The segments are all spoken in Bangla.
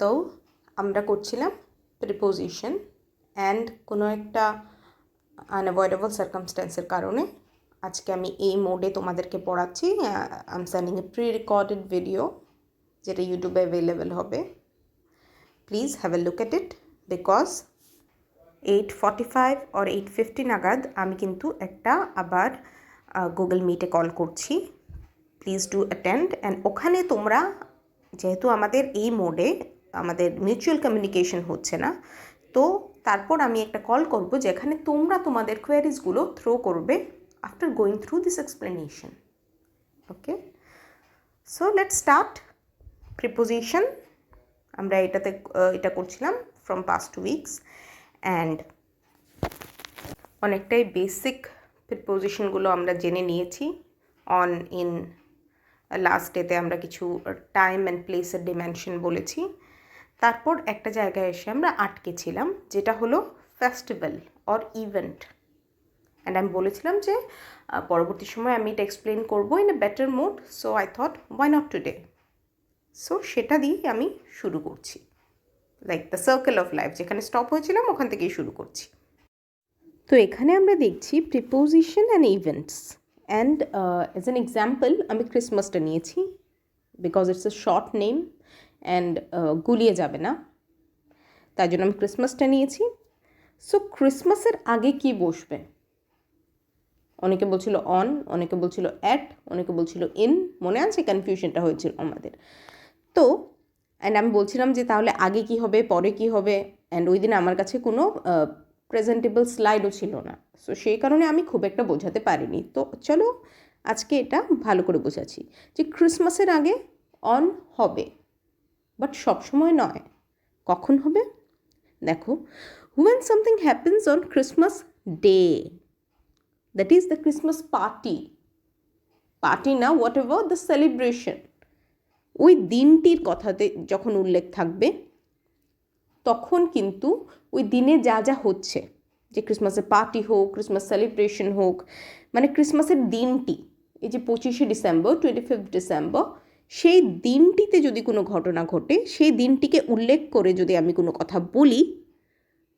তো আমরা করছিলাম প্রিপোজিশন অ্যান্ড কোনো একটা আনঅ্যাভয়েডেবল সার্কামস্ট্যান্সের কারণে আজকে আমি এই মোডে তোমাদেরকে পড়াচ্ছি। I am sending A pre recorded video যেটা ইউটিউবে অ্যাভেলেবেল হবে। Please have a look at it because 8:45 or 8:50 নাগাদ আমি কিন্তু একটা আবার গুগল মিটে কল করছি। প্লিজ ডু অ্যাটেন্ড অ্যান্ড ওখানে তোমরা যেহেতু আমাদের এই মোডে আমাদের মিউচুয়াল কমিউনিকেশন হচ্ছে না, তো তারপর আমি একটা কল করব যেখানে তোমরা তোমাদের কোয়েরিজগুলো থ্রো করবে after going through this explanation. Okay, so let's start preposition. আমরা এটা করছিলাম ফ্রম পাস্ট 2 weeks অ্যান্ড অনেকটাই বেসিক প্রিপোজিশনগুলো আমরা জেনে নিয়েছি। অন ইন লাস্ট ডেতে আমরা কিছু টাইম অ্যান্ড প্লেসের ডিমেনশন বলেছি। তারপর একটা জায়গায় এসে আমরা আটকেছিলাম যেটা হলো ফেস্টিভ্যাল অর ইভেন্ট, অ্যান্ড আমি বলেছিলাম যে পরবর্তী সময় আমি এটা এক্সপ্লেন করবো in a better mood, so I thought why not today. So সেটা দিয়েই আমি শুরু করছি, like the circle of life, যেখানে স্টপ হয়েছিলাম ওখান থেকেই শুরু করছি। তো এখানে আমরা দেখছি preposition and events, and as an example আমি ক্রিসমাসটা নিয়েছি because it's a short name and গুলিয়ে যাবে না, তাই জন্য আমি ক্রিসমাসটা নিয়েছি। সো ক্রিসমাসের আগে কি বসবে? অনেকে বলছিল অন, অনেকে বলছিল অ্যাট, অনেকে বলছিল ইন, মনে আছে কনফিউশনটা হয়েছিল আমাদের। তো অ্যান্ড আমি বলছিলাম যে তাহলে আগে কি হবে, পরে কি হবে, অ্যান্ড ওই দিন আমার কাছে কোনো প্রেজেন্টেবল স্লাইডও ছিল না, সো সেই কারণে আমি খুব একটা বোঝাতে পারিনি। তো চলো আজকে এটা ভালো করে বোঝাচ্ছি যে ক্রিসমাসের আগে অন হবে, বাট সবসময় নয়। কখন হবে? দেখো, when something happens on Christmas day, that is the Christmas party না, whatever the celebration, ওই দিনটির কথাতে যখন উল্লেখ থাকবে তখন কিন্তু ওই দিনে যা যা হচ্ছে, যে ক্রিসমাসের পার্টি হোক, ক্রিসমাস সেলিব্রেশন হোক, মানে ক্রিসমাসের দিনটি, এই যে 25শে ডিসেম্বর, 25 ডিসেম্বর, সেই দিনটিতে যদি কোনো ঘটনা ঘটে, সেই দিনটিকে উল্লেখ করে যদি আমি কোনো কথা বলি,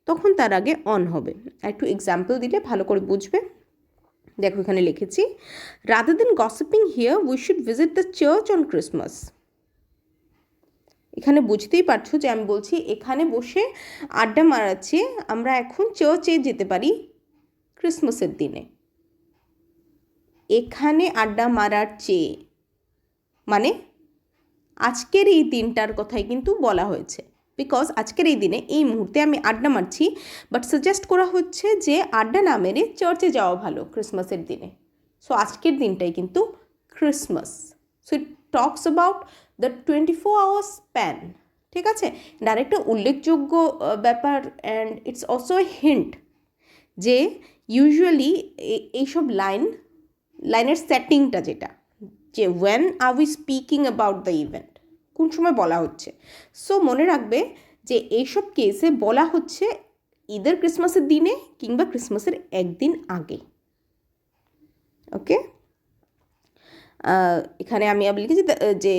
তখন তার আগে অন হবে। একটু এক্সাম্পল দিলে ভালো করে বুঝবে। দেখো এখানে লিখেছি, rather than gossiping here we should visit the church on Christmas. এখানে বুঝতেই পারছো যে আমি বলছি এখানে বসে আড্ডা মারার চেয়ে আমরা এখন চার্চে যেতে পারি ক্রিসমাসের দিনে। এখানে আড্ডা মারার চেয়ে মানে আজকের এই দিনটার কথাই কিন্তু বলা হয়েছে, বিকজ আজকের এই দিনে এই মুহূর্তে আমি আড্ডা মারছি, বাট সাজেস্ট করা হচ্ছে যে আড্ডা না মেরে চার্চে যাওয়া ভালো ক্রিসমাসের দিনে। সো আজকের দিনটাই কিন্তু Christmas. So it talks about the 24 hours span, ঠিক আছে? আর একটা উল্লেখযোগ্য ব্যাপার, and it's also a hint যে ইউজুয়ালি এইসব লাইনের সেটিংটা যেটা, যে when are we speaking about the event, কোন সময় বলা হচ্ছে। সো মনে রাখবে যে এইসব কেসে বলা হচ্ছে ইদার ক্রিসমাসের দিনে কিংবা ক্রিসমাসের একদিন আগে। ওকে, এখানে আমি আবার লিখেছি যে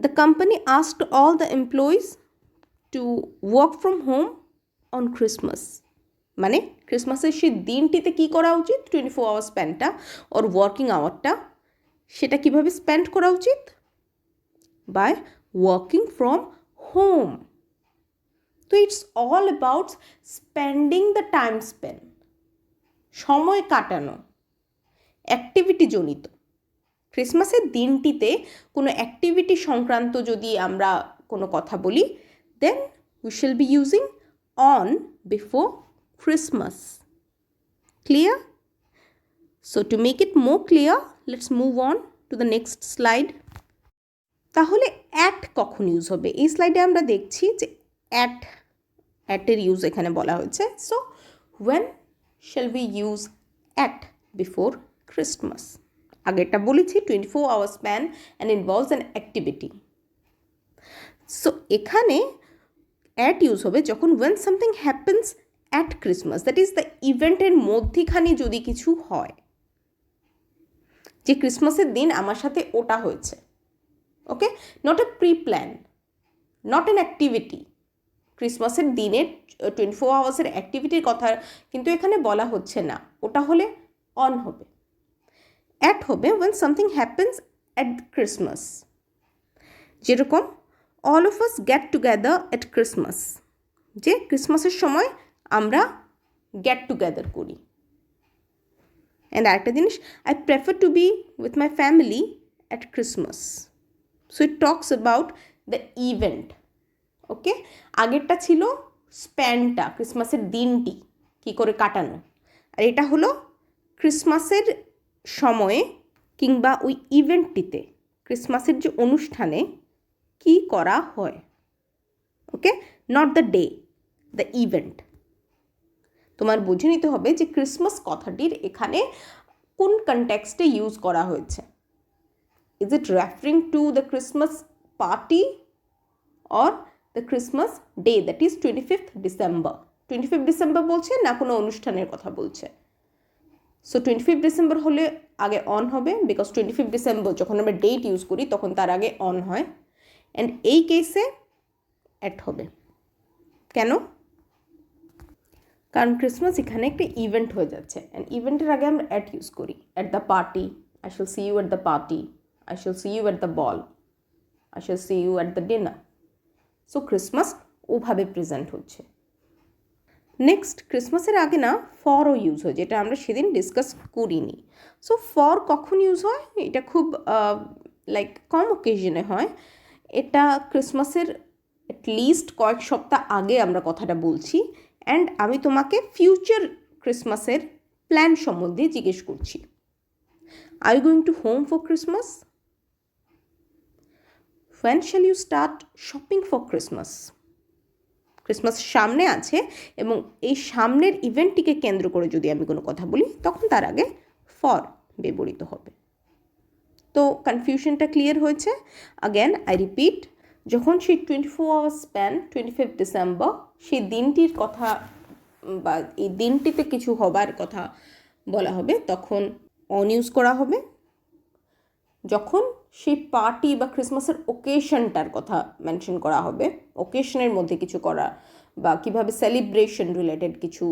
the company asked all the employees to work from home on Christmas, মানে ক্রিসমাসের সেই দিনটিতে কী করা উচিত, 24 hours স্প্যানটা ওর ওয়ার্কিং আওয়ারটা, সেটা কীভাবে স্পেন্ড করা উচিত? By working from home. তো it's all about spending the time span, সময় কাটানো, অ্যাক্টিভিটি জনিত। ক্রিসমাসের দিনটিতে কোনো অ্যাক্টিভিটি সংক্রান্ত যদি আমরা কোনো কথা বলি, then we shall be using on before Christmas. Clear? So to make it more clear, let's move on to the next slide. তাহলে অ্যাট কখন ইউজ হবে? এই স্লাইডে আমরা দেখছি যে অ্যাটের ইউজ এখানে বলা হয়েছে। So when shall we use at before Christmas? আগেরটা বলেছি 24 hours span and involves an activity. So এখানে অ্যাট ইউজ হবে যখন when something happens at Christmas, that is the ইভেন্টের মধ্যেখানে যদি কিছু হয়, যে ক্রিসমাসের দিন আমার সাথে ওটা হয়েছে, okay, not a pre plan, not an activity. ক্রিসমাসের দিনের 24 আওয়ার্সের অ্যাক্টিভিটির কথা কিন্তু এখানে বলা হচ্ছে না, ওটা হলে অন হবে। অ্যাট হবে when something happens at Christmas, যেরকম all of us get together at Christmas, যে ক্রিসমাসের সময় আমরা গেট টুগেদার করি। অ্যান্ড আরেকটা জিনিস, I prefer to be with my family at Christmas. So it talks about the event. ওকে, আগেরটা ছিল স্প্যানটা, ক্রিসমাসের দিনটি কী করে কাটানো, আর এটা হলো ক্রিসমাসের সময়ে কিংবা ওই ইভেন্টটিতে, ক্রিসমাসের যে অনুষ্ঠানে কি করা হয়। Okay, not the day, the event. তোমার বুঝে নিতে হবে যে ক্রিসমাস কথাটির এখানে কোন কনটেক্সটে ইউজ করা হয়েছে। Is it referring to the Christmas party or the Christmas day, that is 25th December. 25th December বলছে না কোনো অনুষ্ঠানের কথা বলছে। সো 25th ডিসেম্বর হলে আগে অন হবে, বিকজ 25th ডিসেম্বর যখন আমরা ডেট ইউজ করি তখন তার আগে অন হয়। অ্যান্ড এই কেসে অ্যাট হবে। কেন? কারণ ক্রিসমাস এখানে একটা ইভেন্ট হয়ে যাচ্ছে, অ্যান্ড ইভেন্টের আগে আমরা অ্যাট ইউজ করি। At the party, I shall see you at the party, I shall see you at the ball, I shall see you at the dinner. So Christmas ওভাবে প্রেজেন্ট হচ্ছে। নেক্সট, ক্রিসমাসের আগে না ফরও ইউজ হয়, যেটা আমরা সেদিন ডিসকাস করিনি। সো ফর কখন ইউজ হয়? এটা খুব লাইক কম অকেশনে হয়। এটা ক্রিসমাসের অ্যাটলিস্ট কয়েক সপ্তাহ আগে আমরা কথাটা বলছি, অ্যান্ড আমি তোমাকে ফিউচার ক্রিসমাসের প্ল্যান সম্বন্ধে জিজ্ঞেস করছি। Are you going to home for Christmas? When shall you start shopping for Christmas? Christmas সামনে আছে এবং এই সামনের ইভেন্টটিকে কেন্দ্র করে যদি আমি কোনো কথা বলি তখন তার আগে ফর ব্যবহৃত হবে। তো কনফিউশনটা ক্লিয়ার হয়েছে? আগেন আই রিপিট, যখন সেই 24 আওয়ার্স স্প্যান 25th ডিসেম্বর, সেই দিনটির কথা বা এই দিনটিতে কিছু হবার কথা বলা হবে তখন অন ইউজ করা হবে। যখন সেই পার্টি বা ক্রিসমাসের ওকেশনটার কথা মেনশন করা হবে, ওকেশনের মধ্যে কিছু করা বা কীভাবে সেলিব্রেশন রিলেটেড কিছু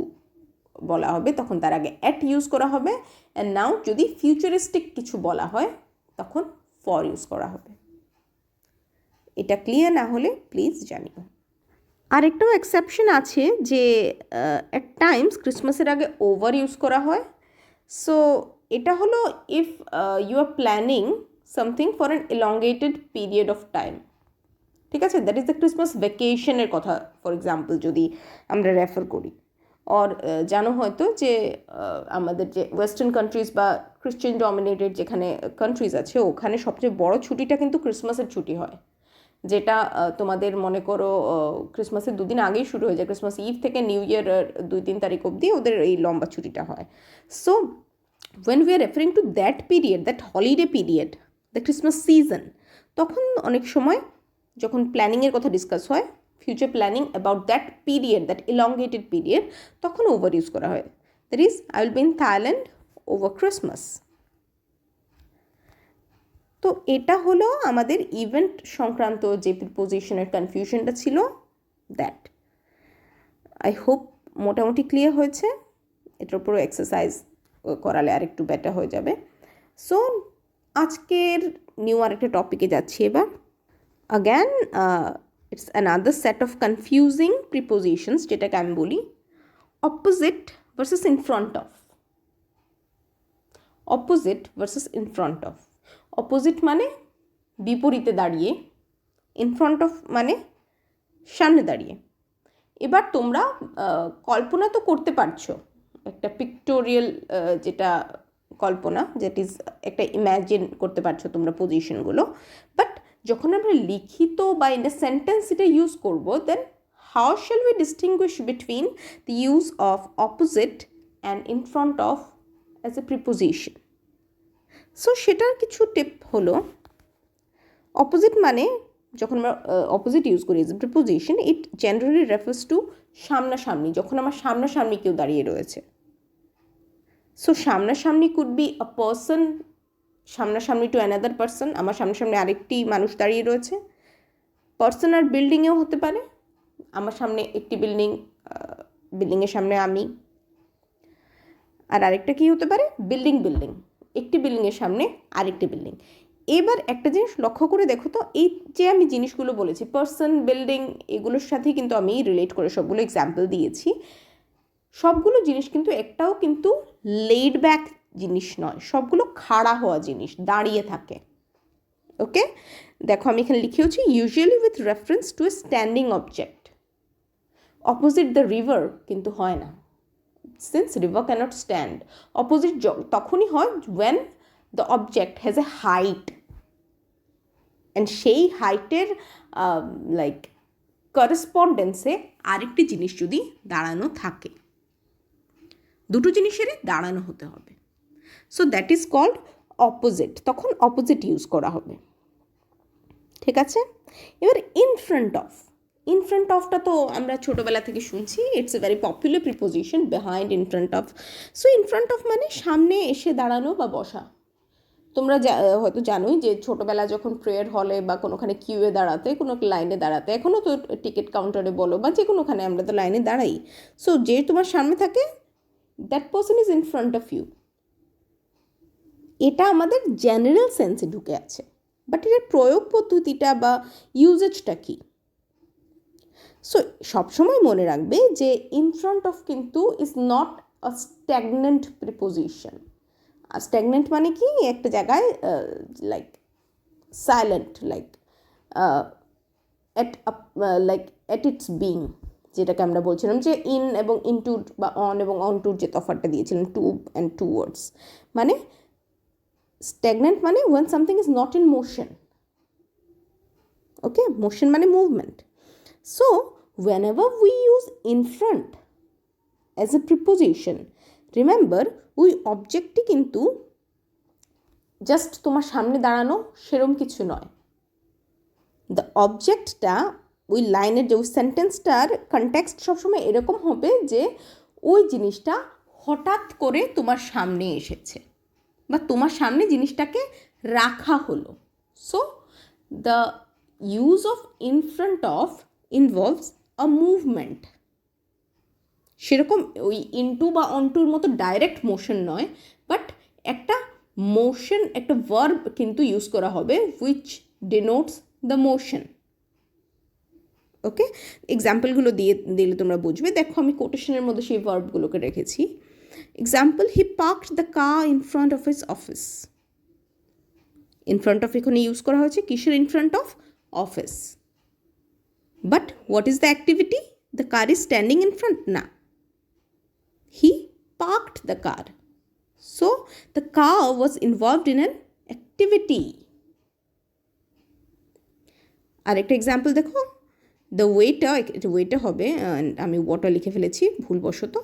বলা হবে তখন তার আগে অ্যাট ইউজ করা হবে। অ্যান্ড নাও যদি ফিউচারিস্টিক কিছু বলা হয় তখন ফর ইউজ করা হবে। এটা ক্লিয়ার না হলে প্লিজ জানিও। আরেকটাও এক্সেপশন আছে যে অ্যাট টাইমস ক্রিসমাসের আগে ওভার ইউজ করা হয়। সো এটা হলো if you are planning something for an elongated period of time, ঠিক আছে, দ্যাট ইজ দ্য ক্রিসমাস ভ্যাকেশনের কথা ফর এক্সাম্পল যদি আমরা রেফার করি। অর জানো হয়তো যে আমাদের যে ওয়েস্টার্ন কান্ট্রিজ বা ক্রিশ্চিয়ান ডমিনেটেড যেখানে কান্ট্রিজ আছে ওখানে সবচেয়ে বড় ছুটিটা কিন্তু ক্রিসমাসের ছুটি হয়, যেটা তোমাদের মনে করো ক্রিসমাসের দুদিন আগেই শুরু হয়ে যায়। ক্রিসমাস ইভ থেকে নিউ ইয়ার 2-3 তারিখ অবধি ওদের এই লম্বা ছুটিটা হয়। So when we are referring to that period, that holiday period, the Christmas season, তখন অনেক সময় যখন প্ল্যানিংয়ের কথা ডিসকাস হয়, future planning about that period, that elongated period, তখন ওভার ইউজ করা হয়। That is I will be in Thailand over Christmas. তো এটা হলো আমাদের ইভেন্ট সংক্রান্ত যে প্রিপোজিশনের কনফিউশনটা ছিল, দ্যাট আই হোপ মোটামুটি ক্লিয়ার হয়েছে। এটার উপরও এক্সারসাইজ করালে আরেকটু বেটার হয়ে যাবে। সো আজকের নিউ আরেকটা টপিকে যাচ্ছি এবার। again it's another set of confusing prepositions যেটাকে আমি বলি opposite versus in front of. opposite versus in front of. opposite মানে বিপরীতে দাঁড়িয়ে, in front of মানে সামনে দাঁড়িয়ে। এবার তোমরা কল্পনা তো করতে পারছো, একটা পিক্টোরিয়াল যেটা কল্পনা, যেট ইজ একটা ইম্যাজিন করতে পারছো তোমরা পজিশনগুলো। বাট যখন আমরা লিখিত বা ইন এ সেন্টেন্স এটা ইউজ করবো, then how shall we distinguish between the use of opposite and in front of as a preposition? So সেটার কিছু টিপ হলো, অপোজিট মানে যখন আমরা অপোজিট ইউজ করি as a preposition, it generally refers to সামনাসামনি, যখন আমার সামনাসামনি কেউ দাঁড়িয়ে রয়েছে। সো সামনাসামনি কুড বি আ পার্সন, সামনাসামনি টু অ্যানাদার পার্সন, আমার সামনাসামনি আরেকটি মানুষ দাঁড়িয়ে রয়েছে। পার্সন আর বিল্ডিংয়েও হতে পারে। আমার সামনে একটি বিল্ডিংয়ের সামনে আমি, আর আরেকটা কী হতে পারে, বিল্ডিং একটি বিল্ডিংয়ের সামনে আরেকটি বিল্ডিং। এবার একটা জিনিস লক্ষ্য করে দেখো তো, এই যে আমি জিনিসগুলো বলেছি পার্সন, বিল্ডিং, এগুলোর সাথে কিন্তু আমি রিলেট করে সবগুলো এক্সাম্পল দিয়েছি। সবগুলো জিনিস কিন্তু একটাও কিন্তু লেড ব্যাক জিনিস নয়, সবগুলো খাড়া হওয়া জিনিস, দাঁড়িয়ে থাকে। ওকে, দেখো আমি এখানে লিখেওছি usually with reference to a standing object. Opposite the river কিন্তু হয় না, since river can't stand. Opposite তখনই হয় when the object has a height, and সেই হাইটের লাইক করেসপন্ডেন্সে আরেকটি জিনিস যদি দাঁড়ানো থাকে, দুটো জিনিসেরই দাঁড়ানো হতে হবে। So that is called opposite, তখন অপোজিট ইউজ করা হবে। ঠিক আছে, এবার ইন ফ্রন্ট অফটা তো আমরা ছোটোবেলা থেকে শুনছি, it's a very popular preposition, behind in front of. So in front of মানে সামনে এসে দাঁড়ানো বা বসা। তোমরা হয়তো জানোই যে ছোটোবেলা যখন প্রেয়ার হলে বা কোনোখানে কিউয়ে দাঁড়াতে, কোনো লাইনে দাঁড়াতে, এখনও তো টিকিট কাউন্টারে বলো বা যে কোনোখানে আমরা তো লাইনে দাঁড়াই। সো যে তোমার সামনে থাকে, that person is in front of you. এটা আমাদের জেনারেল সেন্সে ঢুকে আছে, বাট এটার প্রয়োগ পদ্ধতিটা বা ইউজেজটা কী? সো সবসময় মনে রাখবে যে ইন ফ্রন্ট অফ কিন্তু is not a stagnant preposition. আর স্ট্যাগনেন্ট মানে কি, একটা জায়গায় like silent, like at its being, যেটাকে আমরা বলছিলাম যে ইন এবং ইনটু বা অন এবং অনটুর যে তফাৎটা দিয়েছিলাম, টু অ্যান্ড টুয়ার্ডস। মানে স্ট্যাগনেন্ট মানে when something is not in motion. Okay, motion মানে movement. So whenever we use in front as a preposition, remember ওই অবজেক্টটি কিন্তু জাস্ট তোমার সামনে দাঁড়ানো সেরম কিছু নয়। দ্য অবজেক্টটা ওই লাইনের যে ওই সেন্টেন্সটার কনটেক্সট সবসময় এরকম হবে যে ওই জিনিসটা হঠাৎ করে তোমার সামনে এসেছে বা তোমার সামনে জিনিসটাকে রাখা হলো। So the use of in front of involves a movement. সেরকম ওই ইনটু বা অনটুর মতো ডাইরেক্ট মোশন নয়, বাট একটা মোশন, একটা ভার্ব কিন্তু ইউজ করা হবে হুইচ ডিনোটস দ্য মোশন। ওকে, এক্সাম্পলগুলো দিলে তোমরা বুঝবে। দেখো আমি কোটেশনের মধ্যে সেই ভার্বগুলোকে রেখেছি। Example, he parked the car in front of his office. In front of এখানে ইউজ করা হয়েছে কিসের? In front of office. But what is the activity? The car is standing in front না, he parked the car. So the car was involved in an activity. আরেকটা এক্সাম্পল দেখো, দ্য ওয়েটার হবে, আমি ওয়াটার লিখে ফেলেছি ভুলবশত।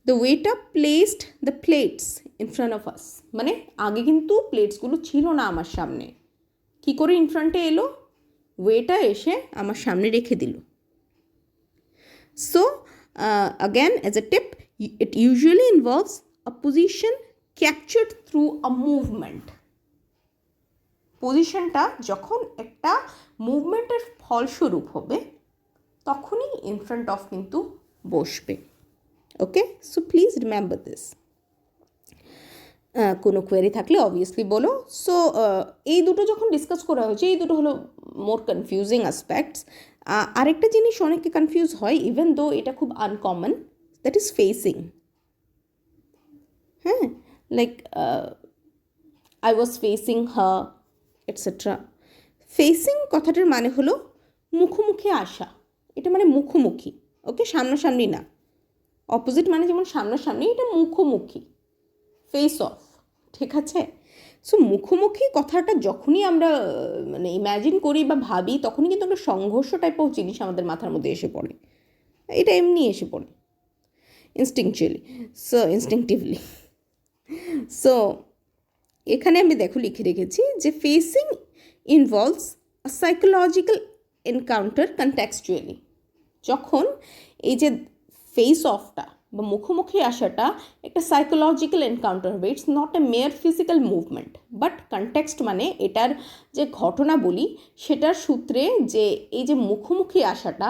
The waiter placed the plates in front of আস। মানে আগে কিন্তু প্লেটসগুলো ছিল না আমার সামনে, কী করে ইন ফ্রন্টে এলো? ওয়েটার এসে আমার সামনে রেখে দিল। So again as a tip, it usually involves a position captured through a movement. পজিশনটা যখন একটা মুভমেন্টের ফলস্বরূপ হবে তখনই ইন ফ্রন্ট অফ কিন্তু বসবে। ওকে, সো প্লিজ রিমেম্বার দিস। কোনো কোয়েরি থাকলে অবভিয়াসলি বলো। সো এই দুটো যখন ডিসকাস করা হয়েছে, এই দুটো হলো মোর কনফিউজিং অ্যাসপেক্টস। আরেকটা জিনিস অনেকে কনফিউজ হয়, ইভেন দো এটা খুব আনকমন, দ্যাট ইজ ফেসিং। হ্যাঁ, like I was facing her etcetera. Facing কথাটার মানে হলো মুখোমুখি আসা, এটা মানে মুখোমুখি। ওকে, সামনাসামনি না। অপোজিট মানে যেমন সামনাসামনি, এটা মুখোমুখি, ফেস অফ। ঠিক আছে, সো মুখোমুখি কথাটা যখনই আমরা মানে ইম্যাজিন করি বা ভাবি, তখনই কিন্তু একটা সংঘর্ষ টাইপ অফ জিনিস আমাদের মাথার মধ্যে এসে পড়ে। এটা এমনি এসে পড়ে ইনস্টিংটিভলি। সো এখানে আমি দেখো লিখে রেখেছি যে facing involves a psychological encounter contextually. যখন এই যে ফেস অফটা বা মুখোমুখি আসাটা একটা সাইকোলজিক্যাল এনকাউন্টার হবে, it's not a mere physical movement. But context মানে এটার যে ঘটনা বলি সেটার সূত্রে যে এই যে মুখোমুখি আসাটা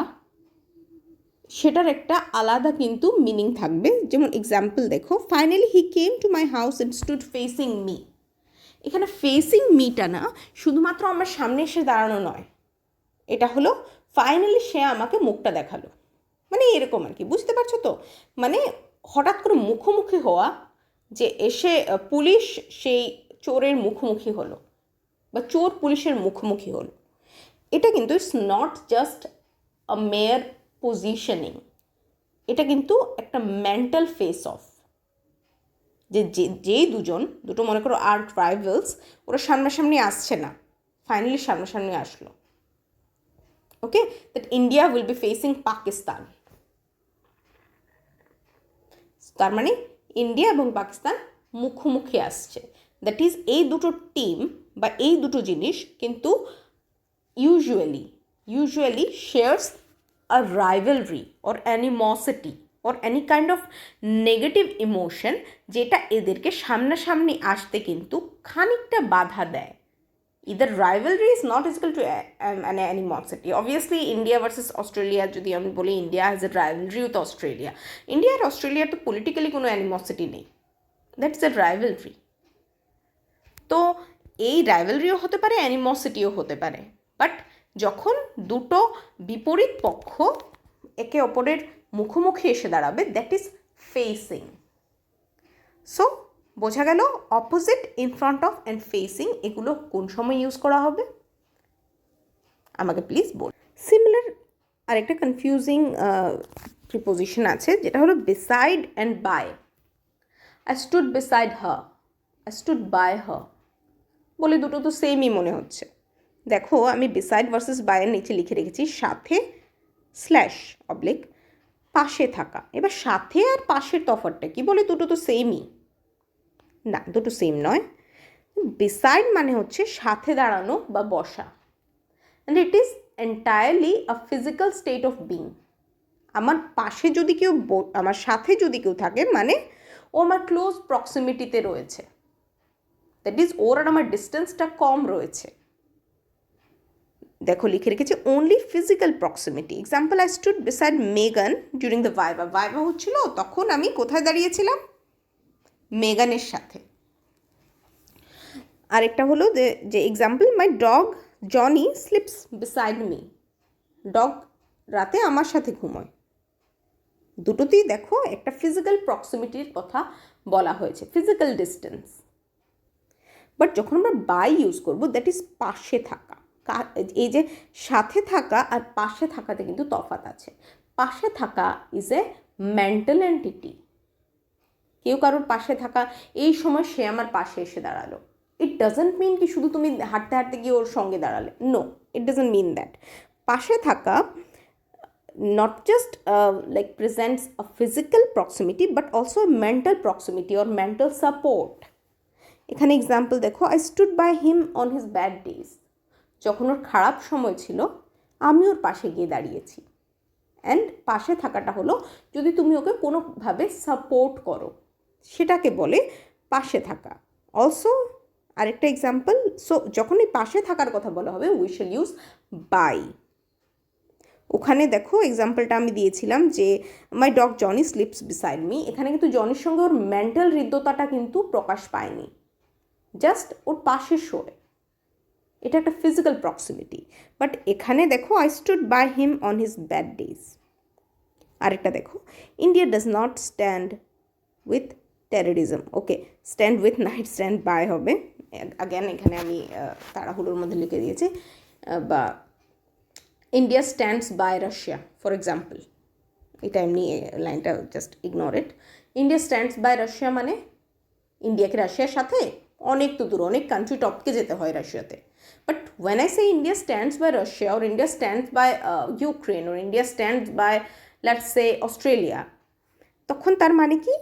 সেটার একটা আলাদা কিন্তু মিনিং থাকবে। যেমন এক্সাম্পল দেখো, finally he came to my house and stood facing me. এখানে ফেসিং মিটা না শুধুমাত্র আমার সামনে এসে দাঁড়ানো নয়, এটা হলো ফাইনালি সে আমাকে মুখটা দেখালো, মানে এরকম আর কি, বুঝতে পারছো তো? মানে হঠাৎ করে মুখোমুখি হওয়া, যে এসে পুলিশ সেই চোরের মুখোমুখি হলো বা চোর পুলিশের মুখোমুখি হলো, এটা কিন্তু it's not just a mere positioning, এটা কিন্তু একটা মেন্টাল ফেস অফ। যেই দুটো মনে করো আর্ট রাইভালস, ওরা সামনাসামনি আসছে না, ফাইনালি সামনাসামনি আসলো। Okay, that India will be facing Pakistan, তার মানে ইন্ডিয়া এবং পাকিস্তান মুখোমুখি আসছে। দ্যাট ইজ এই দুটো টিম বা এই দুটো জিনিস কিন্তু usually shares a rivalry or animosity or any kind of negative emotion, যেটা এদেরকে সামনাসামনি আসতে কিন্তু খানিকটা বাধা দেয়। Either rivalry is not equal to an animosity. Obviously, India versus Australia, যদি আমি বলি India has a rivalry with Australia. India R Australia তো politically কোনো animosity নেই, that's a rivalry. তো এই রাইভালরিও হতে পারে, অ্যানিমোসিটিও হতে পারে, বাট যখন দুটো বিপরীত পক্ষ একে অপরের মুখোমুখি এসে দাঁড়াবে, দ্যাট ইজ ফেসিং। সো বোঝা গেল opposite, in front of and facing এগুলো কোন সময় ইউজ করা হবে আমাকে প্লিজ বল। সিমিলার আরেকটা কনফিউজিং প্রিপোজিশন আছে, যেটা হলো beside and by. I stood beside her, I stood by her, বলে দুটো তো সেমই মনে হচ্ছে। দেখো আমি বিসাইড ভার্সেস বাইয়ের নিচে লিখে রেখেছি সাথে স্ল্যাশ অবলিক পাশে থাকা। এবার সাথে আর পাশের তফাৎটা কি, বলে দুটো তো সেমই না, দুটো সেম নয়। বিসাইড মানে হচ্ছে সাথে দাঁড়ানো বা বসা, and it is entirely a physical state of being. আমার পাশে যদি কেউ, আমার সাথে যদি কেউ থাকে মানে ও আমার ক্লোজ প্রক্সিমিটিতে রয়েছে, দ্যাট ইজ ওর আর আমার ডিস্টেন্সটা কম রয়েছে। দেখো লিখে রেখেছি only physical proximity. Example, I stood beside মেগান ডিউরিং দ্য ভাইভা। ভাইভা হচ্ছিল, তখন আমি কোথায় দাঁড়িয়েছিলাম? মেগানের সাথে। আরেকটা হলো যে example, my dog Johnny sleeps beside me. Dog রাতে আমার সাথে ঘুমোয়। দুটোতেই দেখো একটা ফিজিক্যাল প্রক্সিমিটির কথা বলা হয়েছে, ফিজিক্যাল ডিস্টেন্স। বাট যখন আমরা বাই ইউজ করবো, দ্যাট ইজ পাশে থাকা। এই যে সাথে থাকা আর পাশে থাকাতে কিন্তু তফাৎ আছে। পাশে থাকা ইজ এ মেন্টাল এন্টিটি। কেউ কারোর পাশে থাকা, এই সময় সে আমার পাশে এসে দাঁড়ালো, ইট ডাজন্ট মিন কি শুধু তুমি হাঁটতে হাঁটতে গিয়ে ওর সঙ্গে দাঁড়ালে, no, it doesn't mean that. পাশে থাকা not just like presents a physical proximity but also a mental proximity or mental support. এখানে এক্সাম্পল দেখো, I stood by him on his bad days. যখন ওর খারাপ সময় ছিল আমি ওর পাশে গিয়ে দাঁড়িয়েছি। অ্যান্ড পাশে থাকাটা হলো যদি তুমি ওকে কোনোভাবে সাপোর্ট করো, সেটাকে বলে পাশে থাকা। অলসো আরেকটা এক্সাম্পল, সো যখন এই পাশে থাকার কথা বলা হবে উই শ্যাল ইউজ বাই। ওখানে দেখো এক্সাম্পলটা আমি দিয়েছিলাম যে my dog Johnny sleeps beside me. এখানে কিন্তু জনির সঙ্গে ওর মেন্টাল হৃদ্যতাটা কিন্তু প্রকাশ পায়নি, জাস্ট ওর পাশে শোয়, এটা একটা ফিজিক্যাল প্রক্সিমিটি। বাট এখানে দেখো I stood by him on his bad days. আরেকটা দেখো, India does not stand with terrorism. Okay, stand with night, stand by হবে। অ্যাগেন এখানে আমি তাড়াহুড়োর মধ্যে লিখে দিয়েছি, বা India stands by Russia for example. এটা এমনি লাইনটা just ignore it. India stands by Russia মানে ইন্ডিয়াকে রাশিয়ার সাথে অনেক তো দূর, অনেক কান্ট্রি টপকে যেতে হয় রাশিয়াতে। But when I say India stands by Russia or India stands by Ukraine or India stands by let's say Australia, তখন তার মানে কি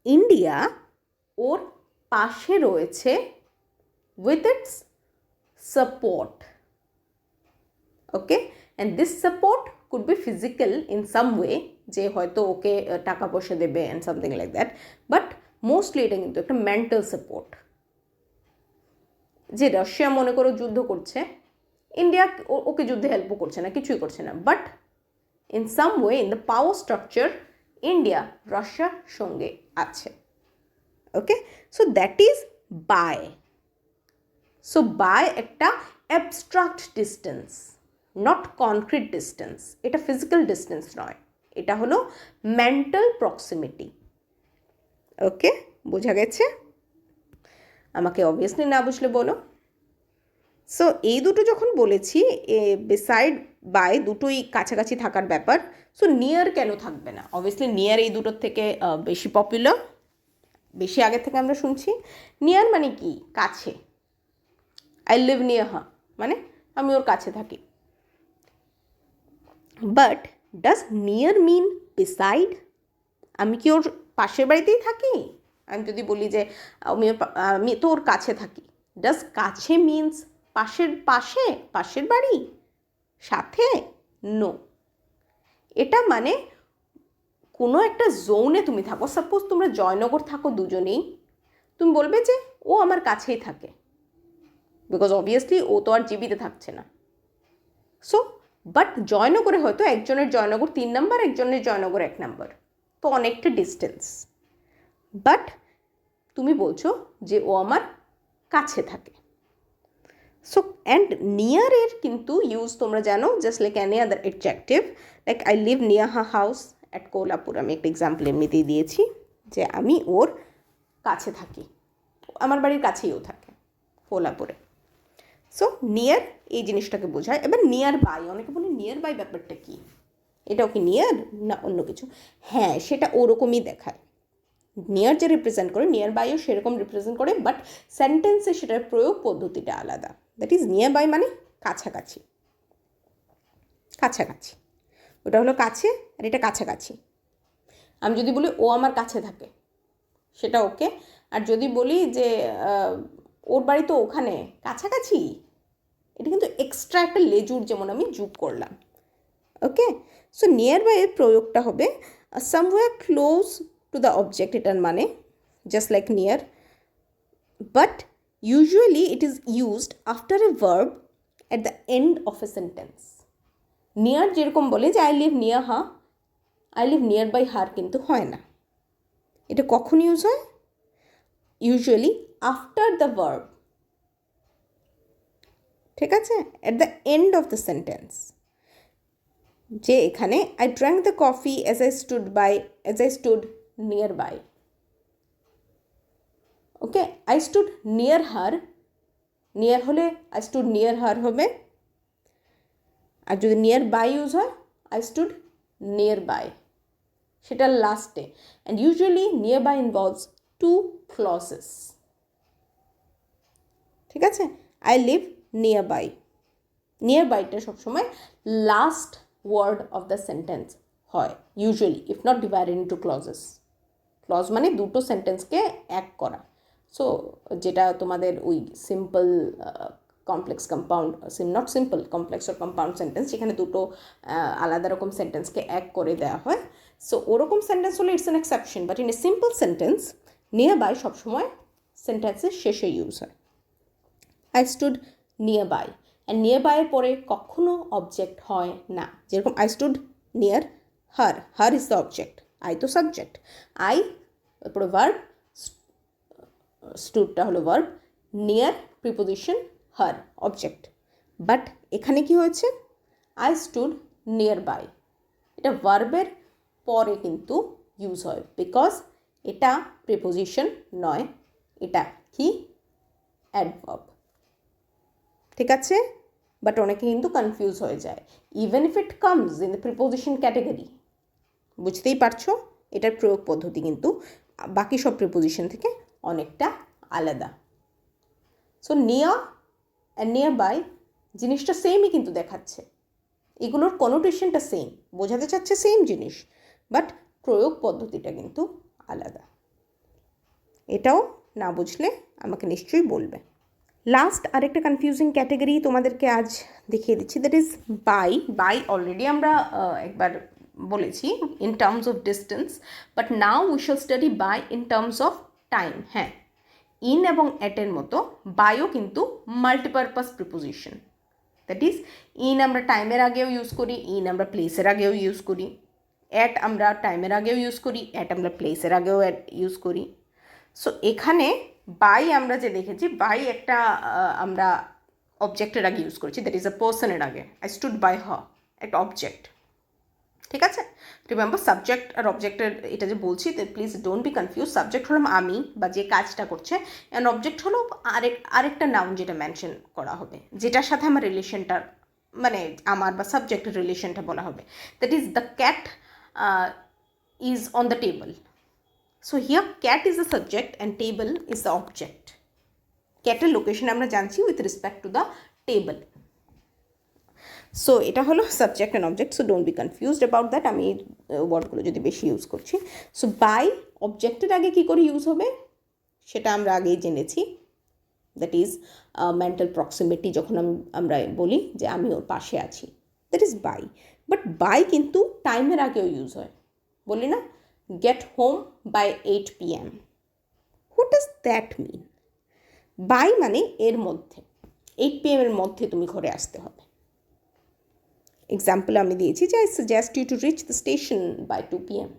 ইন্ডিয়া ওর পাশে রয়েছে with its support. Okay, and this support could be physical in some way, যে হয়তো ওকে টাকা পয়সা দেবে and something like that, but mostly এটা কিন্তু একটা মেন্টাল সাপোর্ট। যে রাশিয়া মনে করো যুদ্ধ করছে, ইন্ডিয়া ওকে যুদ্ধে হেল্পও করছে না, কিছুই করছে না, but in some way in the power structure India রাশিয়ার সঙ্গে আছে। Okay, so that is by. So by একটা abstract distance, not concrete distance, এটা ফিজিক্যাল ডিস্টেন্স নয়, এটা হলো মেন্টাল প্রক্সিমিটি। ওকে, বোঝা গেছে? আমাকে অবভিয়াসলি না বুঝলে বলো। সো এই দুটো যখন বলেছি, বিসাইড বাই দুটোই কাছাকাছি থাকার ব্যাপার, সো নিয়ার কেন থাকবে না? অবভিয়াসলি নিয়ার এই দুটোর থেকে বেশি পপুলার, বেশি আগে থেকে আমরা শুনছি। নিয়ার মানে কি? কাছে। আই লিভ নিয়ার হার মানে আমি ওর কাছে থাকি। But does near mean beside? আমি কি ওর পাশের বাড়িতেই থাকি? আমি যদি বলি যে আমি তো ওর কাছে থাকি, ডাজ কাছে মিনস পাশের বাড়ি, সাথে? নো। এটা মানে কোনো একটা জোনে তুমি থাকো, সাপোজ তোমরা জয়নগর থাকো দুজনেই, তুমি বলবে যে ও আমার কাছেই থাকে, বিকজ অবভিয়াসলি ও তো আর জীবিতে থাকছে না। সো বাট জয়নগরে হয়তো একজনের জয়নগর 3 নম্বর, একজনের জয়নগর 1 নম্বর, তো অনেকটা ডিস্টেন্স, বাট তুমি বলছো যে ও আমার কাছে থাকে। সো অ্যান্ড নিয়ারের কিন্তু ইউজ তোমরা জানো, just like any other adjective, like I live near her house at Kolhapur. আমি একটা এক্সাম্পল এমনিতেই দিয়েছি যে আমি ওর কাছে থাকি, আমার বাড়ির কাছেই ও থাকে কোলাপুরে। সো নিয়ার এই জিনিসটাকে বোঝায়। এবার নিয়ার বাই, অনেকে বলে নিয়ার বাই ব্যাপারটা কী? এটাও কি নিয়ার না অন্য কিছু? হ্যাঁ, সেটা ওরকমই দেখায়। নিয়ার যে রিপ্রেজেন্ট করে, নিয়ার বাইও সেরকম রিপ্রেজেন্ট করে, বাট সেন্টেন্সে সেটার প্রয়োগ পদ্ধতিটা আলাদা। দ্যাট ইজ নিয়ার বাই মানে কাছাকাছি, কাছাকাছি। ওটা হলো কাছে আর এটা কাছাকাছি। আমি যদি বলি ও আমার কাছে থাকে, সেটা ওকে। আর যদি বলি যে ওর বাড়ি তো ওখানে, কাছাকাছি, এটা কিন্তু এক্সট্রা একটা লেজুর যেমন আমি যোগ করলাম। ওকে, সো নিয়ার বাইয়ের প্রয়োগটা হবে somewhere close to the object, এটার মানে just like near, but usually it is used after a verb at the end of a sentence. Near যেরকম বলে যে I live near her, I live near by her, কিন্তু হয় না। এটা কখন ইউজ হয়? ইউজুয়ালি আফটার দ্য ভার্ব, ঠিক আছে, at the end of the sentence. যে এখানে I drank the coffee as I stood near by. Okay, I stood near her, near হলে আই স্টুড নিয়ার হার হবে। আর যদি নিয়ার বাই ইউজ হয়, আই স্টুড নিয়ার বাই, সেটা লাস্টে। And usually nearby involves 2 clauses, ঠিক আছে। আই লিভ নিয়ার বাই, নিয়ার বাইটা সবসময় last word of the sentence হয় usually, if not divided into clauses. Clause মানে দুটো সেন্টেন্সকে এক করা। সো যেটা তোমাদের ওই simple complex compound, not simple, complex আর কম্পাউন্ড সেন্টেন্স, যেখানে দুটো আলাদা রকম সেন্টেন্সকে এক করে দেওয়া হয়। সো ওরকম সেন্টেন্স হলে it's an exception, but in a simple sentence near by সবসময় সেন্টেন্সের শেষে ইউজ হয়। I stood near by, and near বাইয়ের পরে কখনো অবজেক্ট হয় না। যেরকম I stood near her, her is the object, I তো সাবজেক্ট, আই তারপরে ভার্ব, স্টুডটা হলো verb, near preposition, her object. But এখানে কি হয়েছে? আই স্টুড নিয়ার বাই, এটা ভার্বের পরে কিন্তু ইউজ হয়, বিকজ এটা প্রিপোজিশন নয়, এটা কি? অ্যাডভার্ব, ঠিক আছে। বাট অনেকে কিন্তু কনফিউজ হয়ে যায়, even if it comes in the preposition category. বুঝতেই পারছো, এটার প্রয়োগ পদ্ধতি কিন্তু বাকি সব প্রিপোজিশন থেকে অনেকটা আলাদা। So near and near by জিনিসটা সেমই কিন্তু দেখাচ্ছে, এগুলোর কনোটেশনটা সেম, বোঝাতে চাচ্ছে সেম জিনিস, বাট প্রয়োগ পদ্ধতিটা কিন্তু আলাদা। এটাও না বুঝলে আমাকে নিশ্চয়ই বলবে। লাস্ট আরেকটা কনফিউজিং ক্যাটাগরি তোমাদেরকে আজ দেখিয়ে দিচ্ছি, that is by. By already আমরা একবার বলেছি in terms of distance, but now we shall study by in terms of time. হ্যাঁ, ইন এবং অ্যাটের মতো বাইও কিন্তু multipurpose preposition. That is in আমরা টাইমের আগেও ইউজ করি, ইন আমরা প্লেসের আগেও ইউজ করি, অ্যাট আমরা টাইমের আগেও ইউজ করি, অ্যাট আমরা প্লেসের আগেও ইউজ করি। সো এখানে বাই আমরা যে দেখেছি, বাই একটা আমরা অবজেক্টের আগে ইউজ করছি, দ্যাট ইজ আ পার্সনের আগে। আই স্টুড বাই হার, একটা অবজেক্ট। ঠিক আছে, রিমেম্বার সাবজেক্ট আর অবজেক্টের এটা যে বলছি, please don't be confuse. Subject হলাম আমি বা যে কাজটা করছে, অ্যান্ড অবজেক্ট হলো আরেকটা নাউন যেটা মেনশন করা হবে, যেটার সাথে আমার রিলেশনটা, মানে আমার বা সাবজেক্টের রিলেশনটা বলা হবে। That is the cat is on the table. So here cat is the subject and table is the object. ক্যাটের লোকেশন আমরা জানছি with respect to the table. So এটা হলো subject and object, so don't be confused about that. আমি এই ওয়ার্ডগুলো যদি বেশি ইউজ করছি। সো বাই অবজেক্টের আগে কী করে ইউজ হবে সেটা আমরা আগেই জেনেছি, দ্যাট ইজ মেন্টাল প্রক্সিমিটি। যখন আমরা বলি যে আমি ওর পাশে আছি, that is by. But by কিন্তু টাইমের আগেও ইউজ হয়। বলি না, get home by 8 PM। What does that mean? By মানে এর মধ্যে, 8 PM এর মধ্যে তুমি ঘরে আসতে হবে। এক্সাম্পল আমি দিয়েছি যে I suggest you to reach the station by 2 PM।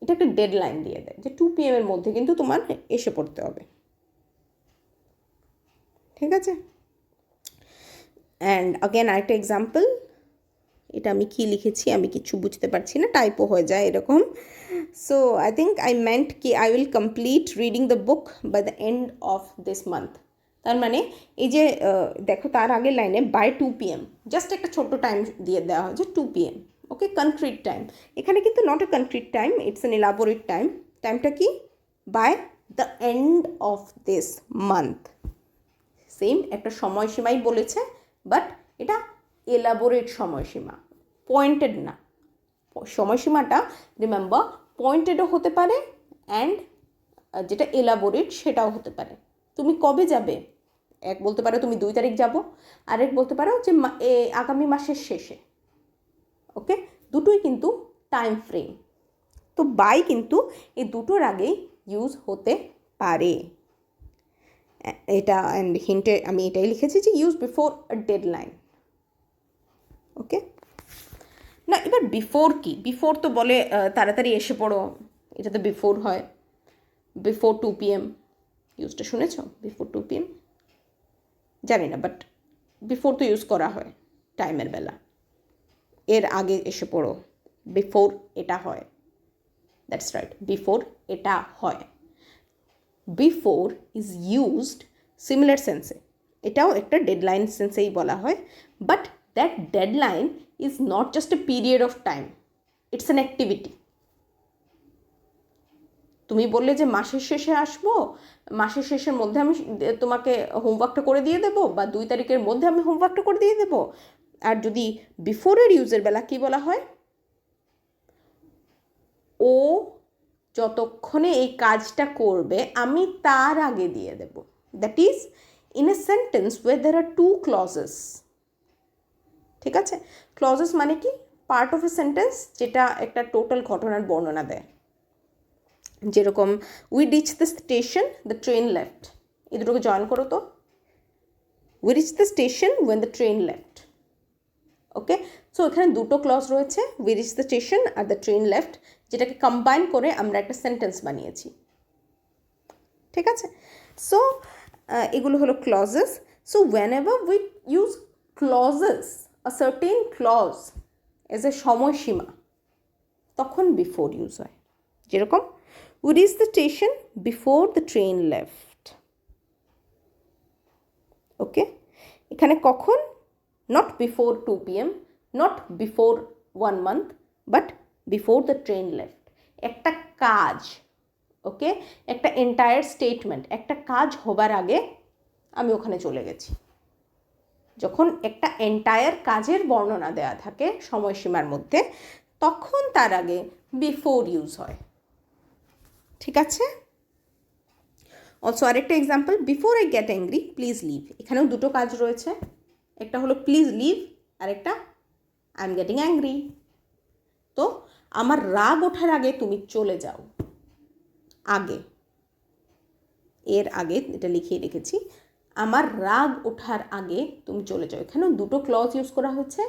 এটা একটা ডেডলাইন দিয়ে দেয় যে 2 PM এর মধ্যে কিন্তু তোমার এসে পড়তে হবে। ঠিক আছে, অ্যান্ড আগেন আরেকটা এক্সাম্পল, এটা আমি কি লিখেছি আমি কিছু বুঝতে পারছি না, টাইপও হয়ে যায় এরকম। So I think I meant কি I will complete reading the book by the end of this month. তার মানে এই যে দেখো তার আগের লাইনে বাই 2 PM, জাস্ট একটা ছোট্ট টাইম দিয়ে দেওয়া হয়েছে 2 PM। ওকে, কনক্রিট টাইম। এখানে কিন্তু not a concrete time, it's an elaborate time. টাইমটা কি? By the end of this month. Same একটা সময়সীমাই বলেছে, বাট এটা এলাবোরেট সময়সীমা, পয়েন্টেড না। সময়সীমাটা রিমেম্বার পয়েন্টেডও হতে পারে, অ্যান্ড যেটা এলাবোরেট সেটাও হতে পারে। তুমি কবে যাবে, এক বলতে পারো তুমি 2 তারিখ যাব, আরেক বলতে পারো যে আগামী মাসের শেষে। ওকে, দুটোই কিন্তু টাইম ফ্রেম। তো বাই কিন্তু এই দুটোর আগেই ইউজ হতে পারে। এটা অ্যান্ড হিন্টে আমি এটাই লিখেছি যে ইউজ বিফোর আ ডেডলাইন। ওকে, না এবার বিফোর কি? বিফোর তো বলে তাড়াতাড়ি এসে পড়ো, এটা তো বিফোর হয়। বিফোর 2 PM ইউজটা শুনেছ? বিফোর 2 PM জানি না, বাট বিফোর তো ইউজ করা হয় টাইমের বেলা। এর আগে এসে পড়ো, বিফোর এটা হয়। দ্যাটস রাইট, বিফোর এটা হয়। বিফোর ইজ ইউজড সিমিলার সেন্সে, এটাও একটা ডেডলাইন সেন্সেই বলা হয়। But that deadline is not just a period of time, it's an activity. তুমি বললে যে মাসের শেষে আসবো, মাসের শেষের মধ্যে আমি তোমাকে হোমওয়ার্কটা করে দিয়ে দেবো, বা 2 তারিখের মধ্যে আমি হোমওয়ার্কটা করে দিয়ে দেবো। আর যদি বিফোরের ইউজের বেলা কী বলা হয়? ও যতক্ষণে এই কাজটা করবে আমি তার আগে দিয়ে দেব। That is in a sentence where there are 2 clauses. ঠিক আছে, ক্লজেস মানে কি? পার্ট অফ এ সেন্টেন্স যেটা একটা টোটাল ঘটনার বর্ণনা দেয়। যেরকম we reach the station, the train left. এই দুটোকে জয়েন করো তো, we reach the station when the train left. Okay, so এখানে দুটো ক্লজ রয়েছে, উই রিচ দ্য স্টেশন আর দ্য ট্রেন লেফট, যেটাকে কম্বাইন করে আমরা একটা সেন্টেন্স বানিয়েছি। ঠিক আছে, সো এগুলো হলো clauses. So whenever we use clauses, a certain clause as a সময়সীমা, তখন বিফোর ইউজ হয়। যেরকম we reach the station before the train left. Okay, এখানে কখন? Not before 2 PM, not before 1 month, but before the train left. একটা কাজ, ওকে, একটা এন্টায়ার স্টেটমেন্ট, একটা কাজ হবার আগে আমি ওখানে চলে গেছি। যখন একটা এন্টায়ার কাজের বর্ণনা দেওয়া থাকে সময়সীমার মধ্যে, তখন তার আগে বিফোর ইউজ হয়। ঠিক আছে, অলসো আরেকটা example, before I get angry please leave. এখানেও দুটো কাজ রয়েছে, একটা হলো প্লিজ লিভ, আর একটা আই এম গেটিং অ্যাংরি। তো আমার রাগ ওঠার আগে তুমি চলে যাও, আগে, এর আগে এটা লিখিয়ে রেখেছি, আমার রাগ ওঠার আগে তুমি চলে যাও। এখানেও দুটো ক্লজ ইউজ করা হয়েছে,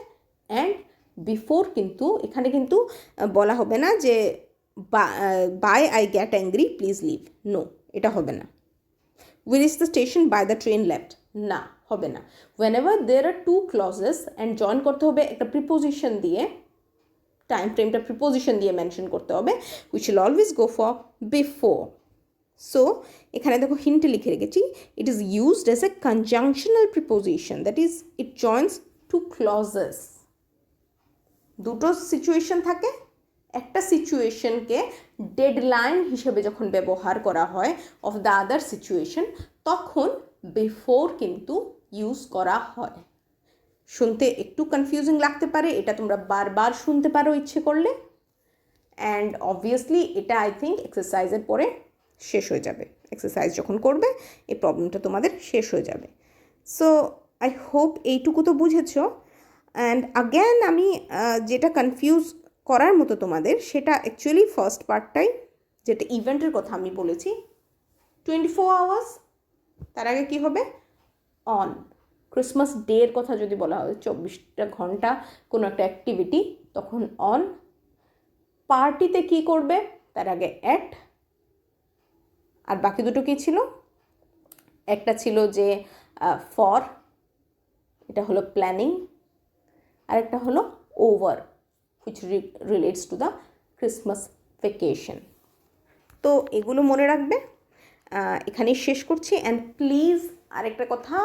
অ্যান্ড বিফোর কিন্তু এখানে কিন্তু বলা হবে না যে by I get angry please leave, no, এটা হবে না। We reached the station by the train left, না, হবে না। whenever there are two clauses and join করতে হবে একটা প্রিপোজিশন দিয়ে, টাইম ফ্রেমটা প্রিপোজিশন দিয়ে মেনশন করতে হবে, we shall always go for before. So এখানে দেখো হিন্টে লিখে রেখেছি, it is used as a conjunctional preposition, that is it joins two clauses. দুটো সিচুয়েশন থাকে, একটা সিচুয়েশনকে ডেডলাইন হিসেবে যখন ব্যবহার করা হয় অফ দ্য আদার সিচুয়েশন, তখন বিফোর কিন্তু ইউজ করা হয়। শুনতে একটু কনফিউজিং লাগতে পারে, এটা তোমরা বারবার শুনতে পারো ইচ্ছে করলে, অ্যান্ড অবভিয়াসলি এটা আই থিঙ্ক এক্সারসাইজের পরে শেষ হয়ে যাবে। এক্সারসাইজ যখন করবে এই প্রবলেমটা তোমাদের শেষ হয়ে যাবে। সো আই হোপ এইটুকু তো বুঝেছো। অ্যান্ড আগেন আমি যেটা কনফিউজ করার মতো তোমাদের, সেটা অ্যাকচুয়ালি ফার্স্ট পার্টটাই, যেটা ইভেন্টের কথা আমি বলেছি 24 আওয়ার্স, তার আগে কী হবে অন। ক্রিসমাস ডের কথা যদি বলা হয় 24টা ঘন্টা কোনো একটা অ্যাক্টিভিটি, তখন অন। পার্টিতে কী করবে তার আগে অ্যাট, আর বাকি দুটো কী ছিল, একটা ছিল যে ফর, এটা হলো প্ল্যানিং, আরেকটা হলো over, which relates to the Christmas vacation. তো এগুলো মনে রাখবে। এখানেই শেষ করছি। অ্যান্ড প্লিজ আরেকটা কথা,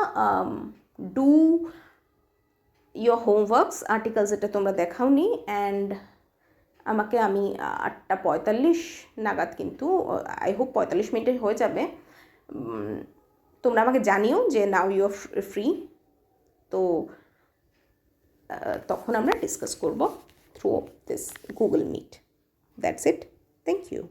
ডু ইয়োর হোমওয়ার্কস, আর্টিকেলস এটা তোমরা দেখাওনি, অ্যান্ড আমাকে আমি 8:45 নাগাদ কিন্তু, আই হোপ 45 মিনিটে হয়ে যাবে, তোমরা আমাকে জানিও যে নাও ইউ আর ফ্রি। তো তখন আমরা ডিসকাস করব through this Google Meet. That's it, thank you.